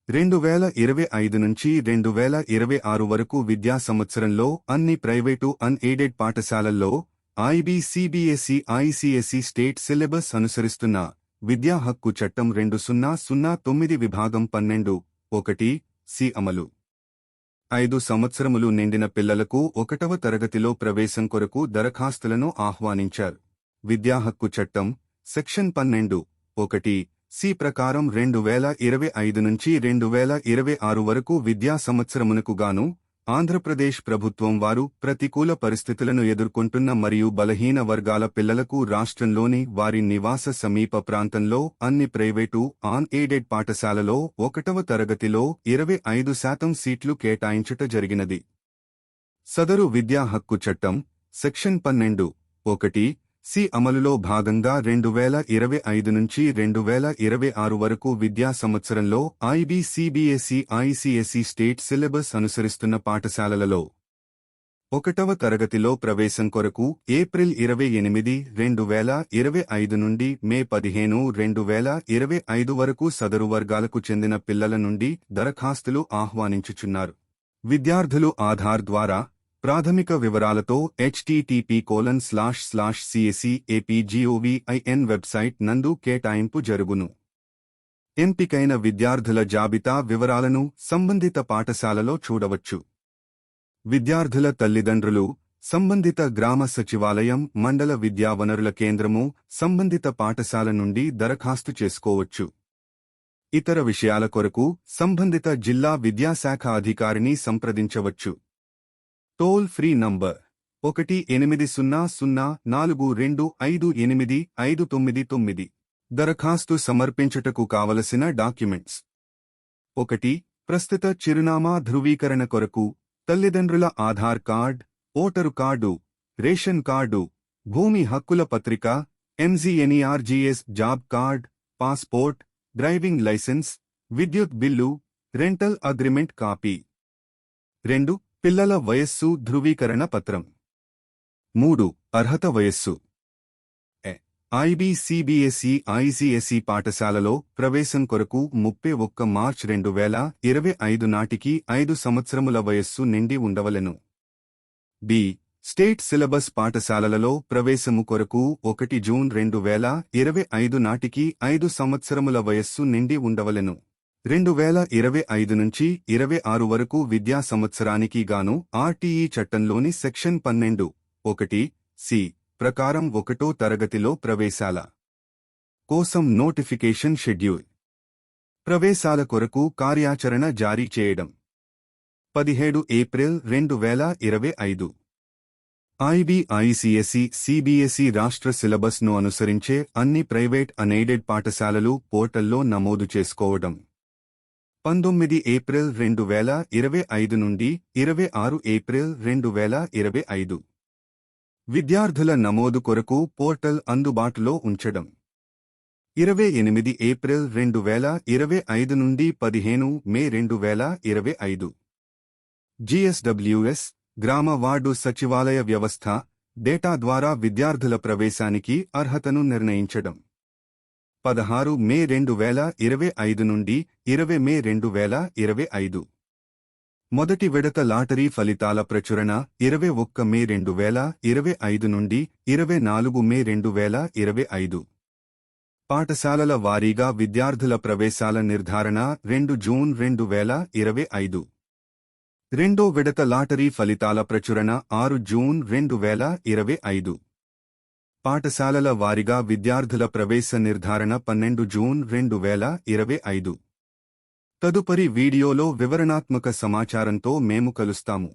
2025 నుంచి 2026 వరకు విద్యా సంవత్సరంలో అన్ని ప్రైవేటు అన్ఎయిడెడ్ పాఠశాలల్లో IB CBSE ICSE state syllabus అనుసరిస్తున్న విద్యా హక్కు చట్టం 2009 విభాగం 12(1) సి అమలు. 5 సంవత్సరములు నిండిన పిల్లలకు 1వ తరగతిలో ప్రవేశం కొరకు దరఖాస్తులను ఆహ్వానించారు. విద్యా హక్కు చట్టం సెక్షన్ 12(1) సి ప్రకారం 2025 నుంచి 2026 వరకు విద్యా సంవత్సరమునకు గాను ఆంధ్రప్రదేశ్ ప్రభుత్వం వారు ప్రతికూల పరిస్థితులను ఎదుర్కొంటున్న మరియు బలహీన వర్గాల పిల్లలకు రాష్ట్రంలోని వారి నివాస సమీప ప్రాంతంలో అన్ని ప్రైవేటు అన్ఎయిడెడ్ పాఠశాలలో 1వ తరగతిలో 25% సీట్లు కేటాయించుట జరిగినది. సదరు విద్యా హక్కు చట్టం సెక్షన్ 12(1) సి అమలులో భాగంగా 2025 నుంచి 2026 వరకు విద్యా సంవత్సరంలో IB CBSE ICSE state syllabus అనుసరిస్తున్న పాఠశాలలలో 1వ తరగతిలో ప్రవేశం కొరకు ఏప్రిల్ 28, 2025 నుండి మే 15, 2025 వరకు సదరు వర్గాలకు చెందిన పిల్లల నుండి దరఖాస్తులు ఆహ్వానించుచున్నారు. విద్యార్థులు ఆధార్ ద్వారా ప్రాథమిక వివరాలతో http://cscapgovin వెబ్సైట్ నందు కేటాయింపు జరుగును. ఎంపికైన విద్యార్థుల జాబితా వివరాలను సంబంధిత పాఠశాలలో చూడవచ్చు. విద్యార్థుల తల్లిదండ్రులు సంబంధిత గ్రామ సచివాలయం, మండల విద్యా వనరుల కేంద్రము, సంబంధిత పాఠశాల నుండి దరఖాస్తు చేసుకోవచ్చు. ఇతర విషయాల కొరకు సంబంధిత జిల్లా విద్యాశాఖ అధికారిని సంప్రదించవచ్చు. Toll free number 180042588599. దరఖాస్తు సమర్పించుటకు కావలసిన డాక్యుమెంట్స్: 1. ప్రస్తుత చిరునామా ధృవీకరణ కొరకు తల్లిదండ్రుల Aadhaar card, voter card, ration card, భూమి హక్కుల పత్రిక, MGNREGS job card, passport, driving licence, విద్యుత్ బిల్లు, రెంటల్ అగ్రిమెంట్ కాపీ. 2. పిల్లల వయస్సు ధృవీకరణ పత్రం. 3. అర్హత వయస్సు. ఐబీ సిబిఎస్ఈ ఐసిఎస్ఈ పాఠశాలలో ప్రవేశం కొరకు 31 మార్చి 2025 నాటికి 5 సంవత్సరముల వయస్సు నిండి ఉండవలెను. బి. స్టేట్ సిలబస్ పాఠశాలలలో ప్రవేశము కొరకు 1 జూన్ 2025 నాటికి 5 సంవత్సరముల వయస్సు నిండి ఉండవలెను. 2025 నుంచి 26 వరకు విద్యా సంవత్సరానికి గాను ఆర్టీఈ చట్టంలోని సెక్షన్ 12(1) సి ప్రకారం 1వ తరగతిలో ప్రవేశాల కోసం నోటిఫికేషన్ షెడ్యూల్. ప్రవేశాల కొరకు కార్యాచరణ జారీ చేయడం. 17 ఏప్రిల్ 2025. ఐబీ ఐసిఎస్ఈ సిబిఎస్ఈ రాష్ట్ర సిలబస్ను అనుసరించే అన్ని ప్రైవేట్ అన్ఎయిడెడ్ పాఠశాలలు పోర్టల్లో నమోదు చేసుకోవడం. 19 ఏప్రిల్ 2025 నుండి 26 ఏప్రిల్ 2025. విద్యార్థుల నమోదు కొరకు పోర్టల్ అందుబాటులో ఉంచడం. 28 ఏప్రిల్ 2025 నుండి 15 మే 2025. జిఎస్డబ్ల్యూఎస్ గ్రామ వార్డు సచివాలయ వ్యవస్థ డేటా ద్వారా విద్యార్థుల ప్రవేశానికి అర్హతను నిర్ణయించడం. 16 మే 2025 నుండి 20 మే 2025. మొదటి విడత లాటరీ ఫలితాల ప్రచురణ 21 మే 2025 నుండి 24 మే 2025. పాఠశాలల వారీగా విద్యార్థుల ప్రవేశాల నిర్ధారణ 2 జూన్ 2025. రెండో విడత లాటరీ ఫలితాల ప్రచురణ 6 జూన్ 2025. పాఠశాలల వారీగా విద్యార్థుల ప్రవేశ నిర్ధారణ 12 జూన్ 2025. తదుపరి వీడియోలో వివరణాత్మక సమాచారంతో మేము కలుస్తాము.